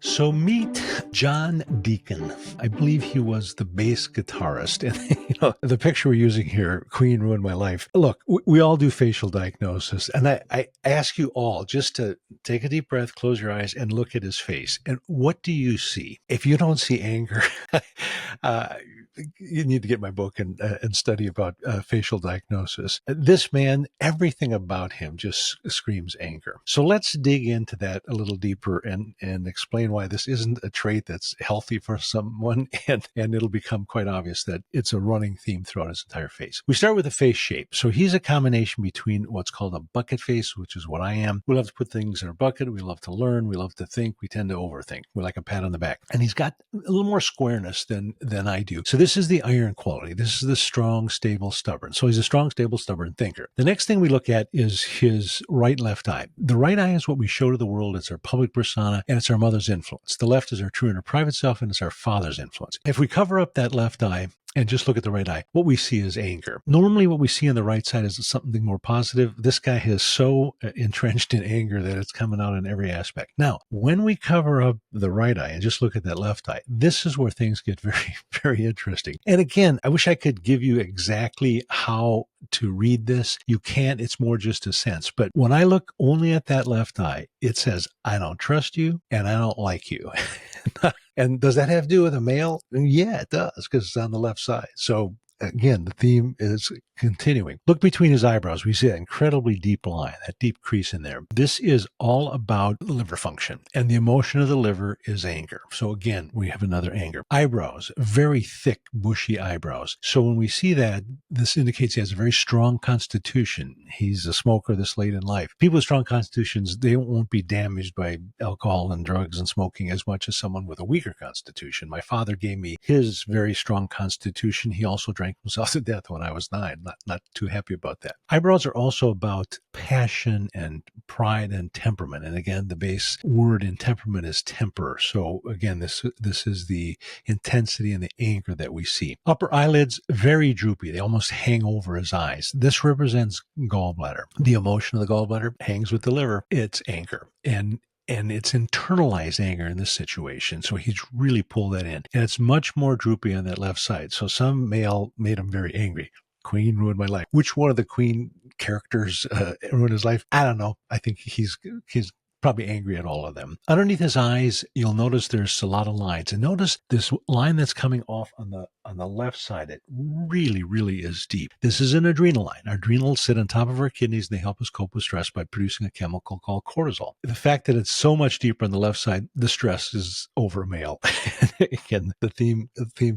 So meet John Deacon. I believe he was the bass guitarist. And the picture we're using here, Queen Ruined My Life. Look, we all do facial diagnosis. And I ask you all just to take a deep breath, close your eyes, and look at his face. And what do you see? If you don't see anger, you need to get my book and study about facial diagnosis. This man, everything about him just screams anger. So let's dig into that a little deeper and explain why this isn't a trait that's healthy for someone, and it'll become quite obvious that it's a running theme throughout his entire face. We start with the face shape. So he's a combination between what's called a bucket face, which is what I am. We love to put things in our bucket. We love to learn. We love to think. We tend to overthink. We like a pat on the back. And he's got a little more squareness than I do. So this is the iron quality. This is the strong, stable, stubborn. So he's a strong, stable, stubborn thinker. The next thing we look at is his right left eye. The right eye is what we show to the world. It's our public persona, and it's our mother's influence. The left is our true inner private self, and it's our father's influence. If we cover up that left eye and just look at the right eye, what we see is anger. Normally what we see on the right side is something more positive. This guy is so entrenched in anger that it's coming out in every aspect. Now, when we cover up the right eye and just look at that left eye, this is where things get very, very interesting. And again, I wish I could give you exactly how to read this. You can't. It's more just a sense. But when I look only at that left eye, it says, I don't trust you and I don't like you. And does that have to do with a male? Yeah, it does, because it's on the left side. So again, the theme is continuing. Look between his eyebrows. We see that incredibly deep line, that deep crease in there. This is all about liver function. And the emotion of the liver is anger. So again, we have another anger. Eyebrows, very thick, bushy eyebrows. So when we see that, this indicates he has a very strong constitution. He's a smoker this late in life. People with strong constitutions, they won't be damaged by alcohol and drugs and smoking as much as someone with a weaker constitution. My father gave me his very strong constitution. He also drank himself to death when I was 9. Not too happy about that. Eyebrows are also about passion and pride and temperament. And again, the base word in temperament is temper. So again, this is the intensity and the anger that we see. Upper eyelids, very droopy. They almost hang over his eyes. This represents gallbladder. The emotion of the gallbladder hangs with the liver. It's anger. And it's internalized anger in this situation. So he's really pulled that in. And it's much more droopy on that left side. So some male made him very angry. Queen ruined my life. Which one of the Queen characters ruined his life? I don't know. I think he's probably angry at all of them. Underneath his eyes, you'll notice there's a lot of lines. And notice this line that's coming off on the left side. It really, really is deep. This is an adrenal line. Our adrenals sit on top of our kidneys, and they help us cope with stress by producing a chemical called cortisol. The fact that it's so much deeper on the left side, the stress is over male. Again, the theme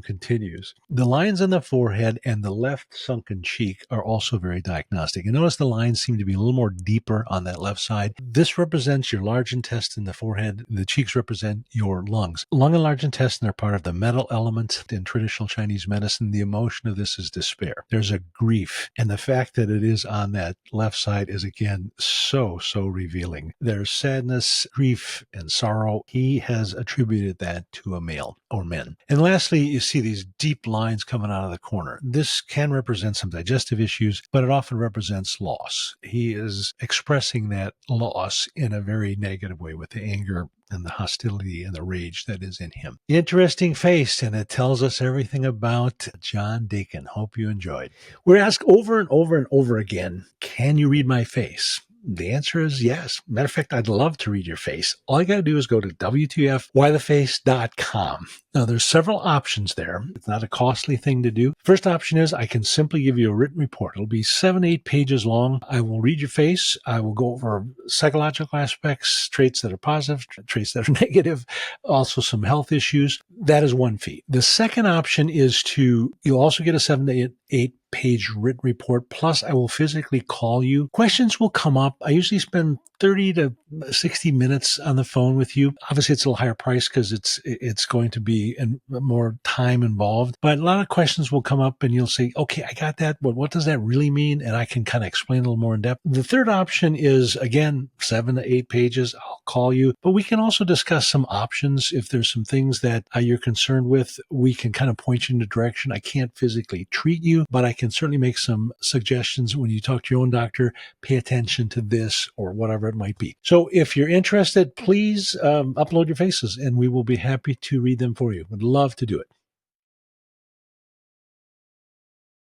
continues. The lines on the forehead and the left sunken cheek are also very diagnostic. And notice the lines seem to be a little more deeper on that left side. This represents your large intestine, the forehead. The cheeks represent your lungs. Lung and large intestine are part of the metal element in traditional Chinese medicine. The emotion of this is despair. There's a grief. And the fact that it is on that left side is, again, so revealing. There's sadness, grief, and sorrow. He has attributed that to a male or men. And lastly, you see these deep lines coming out of the corner. This can represent some digestive issues, but it often represents loss. He is expressing that loss in a very negative way with the anger and the hostility and the rage that is in him. Interesting face, and it tells us everything about John Deacon. Hope you enjoyed. We're asked over and over and over again, can you read my face? The answer is yes. Matter of fact, I'd love to read your face. All you got to do is go to WTFWhyTheFace.com. Now, there's several options there. It's not a costly thing to do. First option is I can simply give you a written report. It'll be 7-8 pages long. I will read your face. I will go over psychological aspects, traits that are positive, traits that are negative, also some health issues. That is one fee. The second option is you'll also get a 7 to 8 page written report. Plus, I will physically call you. Questions will come up. I usually spend 30 to 60 minutes on the phone with you. Obviously, it's a little higher price because it's going to be more time involved. But a lot of questions will come up and you'll say, okay, I got that. But what does that really mean? And I can kind of explain a little more in depth. The third option is, again, 7 to 8 pages. I'll call you. But we can also discuss some options. If there's some things that you're concerned with, we can kind of point you in a direction. I can't physically treat you, you, but I can certainly make some suggestions when you talk to your own doctor. Pay attention to this or whatever it might be. So if you're interested, please upload your faces and we will be happy to read them for you. Would love to do it.